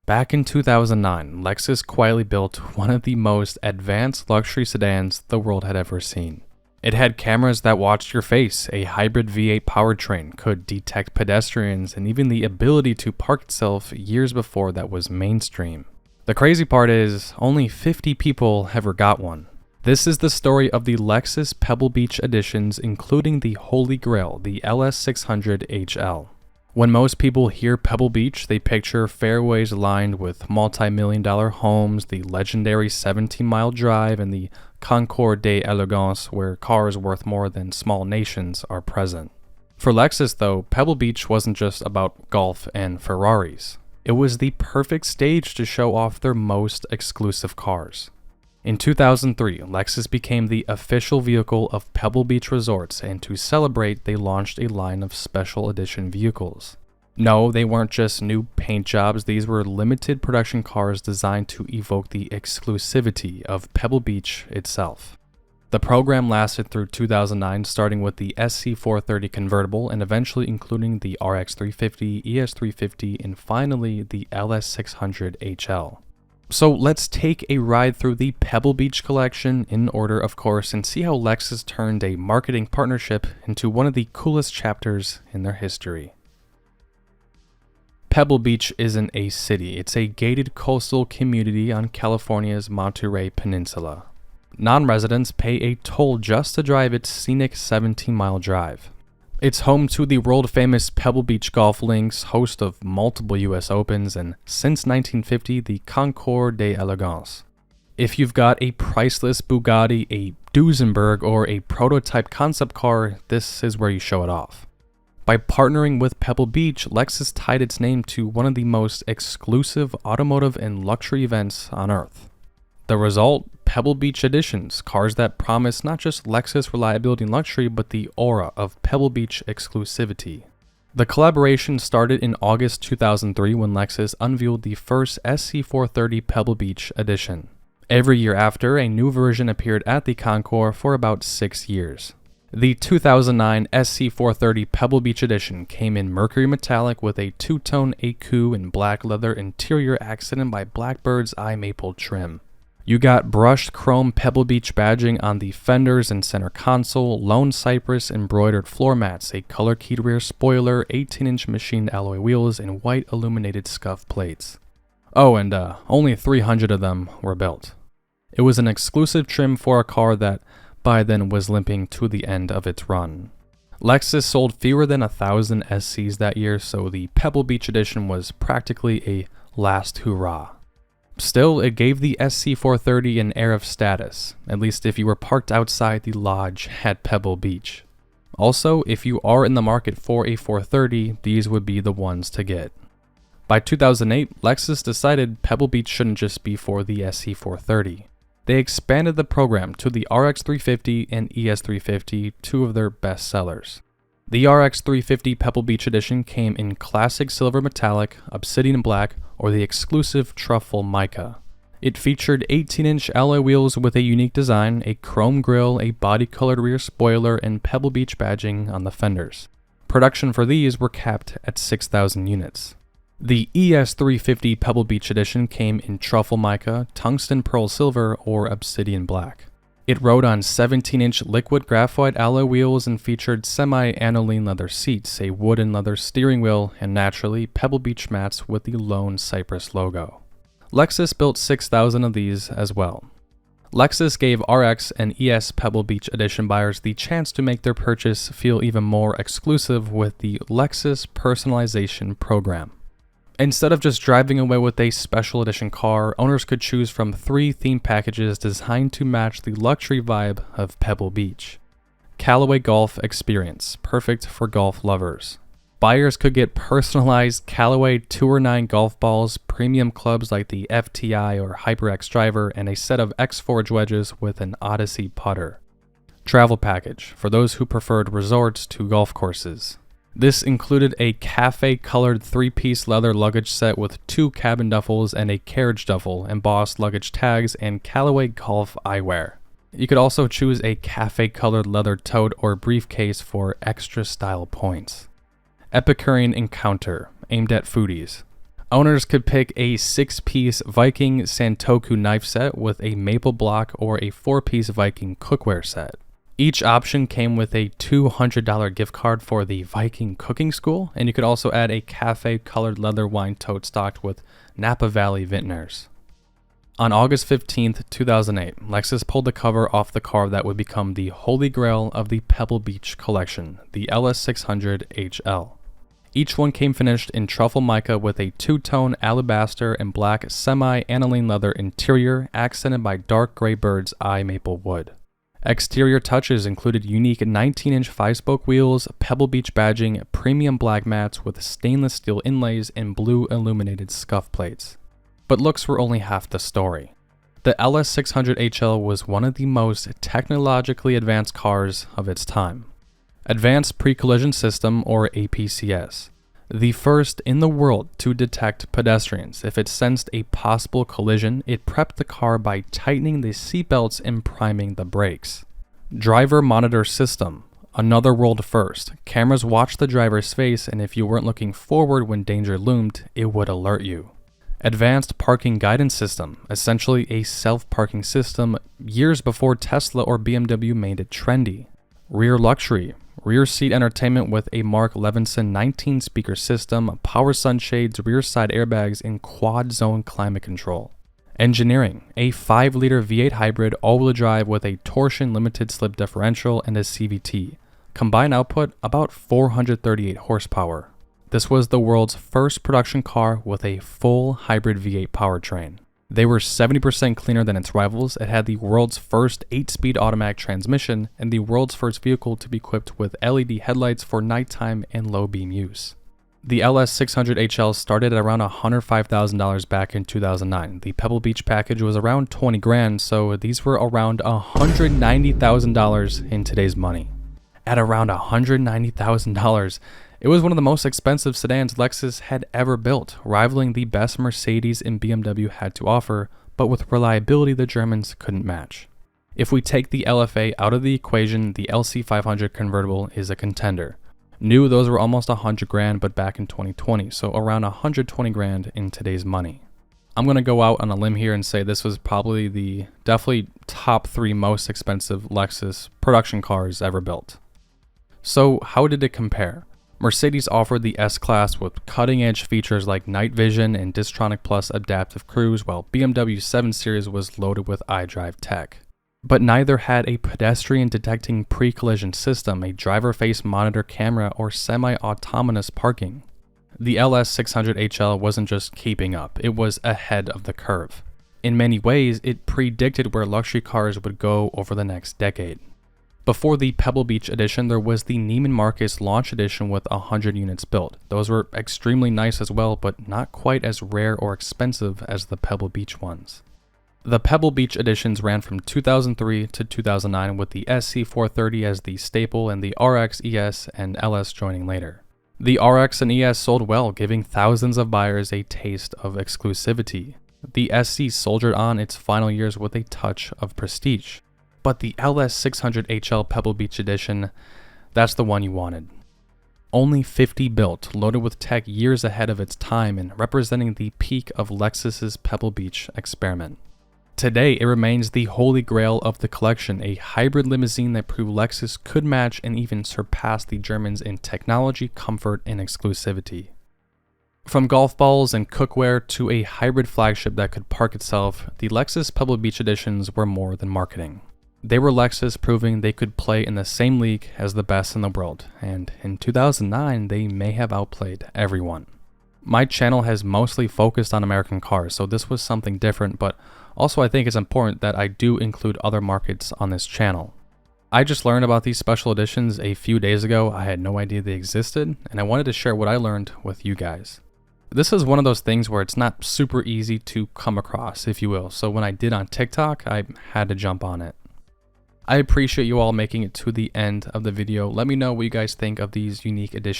Back in 2009, Lexus quietly built one of the most advanced luxury sedans the world had ever seen. It had cameras that watched your face, a hybrid V8 powertrain, could detect pedestrians, and even the ability to park itself years before that was mainstream. The crazy part is, only 50 people ever got one. This is the story of the Lexus Pebble Beach Editions, including the Holy Grail, the LS600 HL. When most people hear Pebble Beach, they picture fairways lined with multi-million-dollar homes, the legendary 17-mile drive, and the Concours d'Elegance where cars worth more than small nations are present. For Lexus though, Pebble Beach wasn't just about golf and Ferraris. It was the perfect stage to show off their most exclusive cars. In 2003, Lexus became the official vehicle of Pebble Beach Resorts, and to celebrate, they launched a line of special edition vehicles. No, they weren't just new paint jobs, these were limited production cars designed to evoke the exclusivity of Pebble Beach itself. The program lasted through 2009, starting with the SC430 convertible and eventually including the RX350, ES350, and finally the LS600 HL. So let's take a ride through the Pebble Beach collection in order, of course, and see how Lexus turned a marketing partnership into one of the coolest chapters in their history. Pebble Beach isn't a city, it's a gated coastal community on California's Monterey Peninsula. Non-residents pay a toll just to drive its scenic 17-mile drive. It's home to the world-famous Pebble Beach Golf Links, host of multiple US Opens, and since 1950, the Concours d'Elegance. If you've got a priceless Bugatti, a Duesenberg, or a prototype concept car, this is where you show it off. By partnering with Pebble Beach, Lexus tied its name to one of the most exclusive automotive and luxury events on Earth. The result? Pebble Beach Editions, cars that promise not just Lexus reliability and luxury, but the aura of Pebble Beach exclusivity. The collaboration started in August 2003 when Lexus unveiled the first SC430 Pebble Beach Edition. Every year after, a new version appeared at the Concours for about 6 years. The 2009 SC430 Pebble Beach Edition came in mercury metallic with a two-tone écu and black leather interior accented by Blackbird's eye maple trim. You got brushed chrome Pebble Beach badging on the fenders and center console, lone cypress embroidered floor mats, a color-keyed rear spoiler, 18-inch machined alloy wheels, and white illuminated scuff plates. Oh, and only 300 of them were built. It was an exclusive trim for a car that by then was limping to the end of its run. Lexus sold fewer than 1,000 SCs that year, so the Pebble Beach Edition was practically a last hurrah. Still, it gave the SC430 an air of status, at least if you were parked outside the lodge at Pebble Beach. Also, if you are in the market for a 430, these would be the ones to get. By 2008, Lexus decided Pebble Beach shouldn't just be for the SC430. They expanded the program to the RX350 and ES350, two of their best sellers. The RX350 Pebble Beach Edition came in classic silver metallic, obsidian black, or the exclusive truffle mica. It featured 18-inch alloy wheels with a unique design, a chrome grille, a body-colored rear spoiler, and Pebble Beach badging on the fenders. Production for these were capped at 6,000 units. The ES350 Pebble Beach Edition came in truffle mica, tungsten pearl silver, or obsidian black. It rode on 17-inch liquid graphite alloy wheels and featured semi-aniline leather seats, a wood and leather steering wheel, and naturally, Pebble Beach mats with the lone cypress logo. Lexus built 6,000 of these as well. Lexus gave RX and ES Pebble Beach Edition buyers the chance to make their purchase feel even more exclusive with the Lexus Personalization program. Instead of just driving away with a special edition car, owners could choose from 3 theme packages designed to match the luxury vibe of Pebble Beach. Callaway Golf Experience, perfect for golf lovers. Buyers could get personalized Callaway Tour 9 golf balls, premium clubs like the FTI or HyperX driver, and a set of X-Forge wedges with an Odyssey putter. Travel package, for those who preferred resorts to golf courses. This included a cafe-colored 3-piece leather luggage set with 2 cabin duffels and a carriage duffel, embossed luggage tags, and Callaway golf eyewear. You could also choose a cafe-colored leather tote or briefcase for extra style points. Epicurean Encounter, aimed at foodies. Owners could pick a 6-piece Viking Santoku knife set with a maple block or a 4-piece Viking cookware set. Each option came with a $200 gift card for the Viking Cooking School, and you could also add a cafe-colored leather wine tote stocked with Napa Valley vintners. On August 15, 2008, Lexus pulled the cover off the car that would become the holy grail of the Pebble Beach collection, the LS600 HL. Each one came finished in truffle mica with a two-tone alabaster and black semi-aniline leather interior accented by dark gray bird's eye maple wood. Exterior touches included unique 19-inch 5-spoke wheels, Pebble Beach badging, premium black mats with stainless steel inlays, and blue illuminated scuff plates. But looks were only half the story. The LS600 HL was one of the most technologically advanced cars of its time. Advanced Pre-Collision System, or APCS. The first in the world to detect pedestrians. If it sensed a possible collision, it prepped the car by tightening the seatbelts and priming the brakes. Driver Monitor System. Another world first. Cameras watched the driver's face, and if you weren't looking forward when danger loomed, it would alert you. Advanced Parking Guidance System. Essentially a self-parking system years before Tesla or BMW made it trendy. Rear Luxury. Rear seat entertainment with a Mark Levinson 19-speaker system, power sunshades, rear side airbags, and quad-zone climate control. Engineering. A 5-liter V8 hybrid all-wheel drive with a torsion limited slip differential and a CVT. Combined output about 438 horsepower. This was the world's first production car with a full hybrid V8 powertrain. They were 70% cleaner than its rivals. It had the world's first 8-speed automatic transmission and the world's first vehicle to be equipped with LED headlights for nighttime and low beam use. The LS600 HL started at around $105,000 back in 2009. The Pebble Beach package was around $20,000, so these were around $190,000 in today's money. At around $190,000, it was one of the most expensive sedans Lexus had ever built, rivaling the best Mercedes and BMW had to offer, but with reliability the Germans couldn't match. If we take the LFA out of the equation, the LC500 convertible is a contender. New, those were almost $100,000, but back in 2020, so around $120,000 in today's money. I'm going to go out on a limb here and say this was probably the definitely top 3 most expensive Lexus production cars ever built. So how did it compare? Mercedes offered the S-Class with cutting-edge features like night vision and Distronic Plus adaptive cruise, while BMW 7 Series was loaded with iDrive tech. But neither had a pedestrian-detecting pre-collision system, a driver-face monitor camera, or semi-autonomous parking. The LS600 HL wasn't just keeping up, it was ahead of the curve. In many ways, it predicted where luxury cars would go over the next decade. Before the Pebble Beach Edition, there was the Neiman Marcus Launch Edition with 100 units built. Those were extremely nice as well, but not quite as rare or expensive as the Pebble Beach ones. The Pebble Beach Editions ran from 2003 to 2009 with the SC430 as the staple and the RX, ES, and LS joining later. The RX and ES sold well, giving thousands of buyers a taste of exclusivity. The SC soldiered on its final years with a touch of prestige. But the LS600 HL Pebble Beach Edition, that's the one you wanted. Only 50 built, loaded with tech years ahead of its time and representing the peak of Lexus's Pebble Beach experiment. Today, it remains the holy grail of the collection, a hybrid limousine that proved Lexus could match and even surpass the Germans in technology, comfort, and exclusivity. From golf balls and cookware to a hybrid flagship that could park itself, the Lexus Pebble Beach Editions were more than marketing. They were Lexus proving they could play in the same league as the best in the world, and in 2009 they may have outplayed everyone. My channel has mostly focused on American cars, so this was something different, but also I think it's important that I do include other markets on this channel. I just learned about these special editions a few days ago. I had no idea they existed, and I wanted to share what I learned with you guys. This is one of those things where it's not super easy to come across, if you will, so when I did on TikTok, I had to jump on it. I appreciate you all making it to the end of the video. Let me know what you guys think of these unique editions.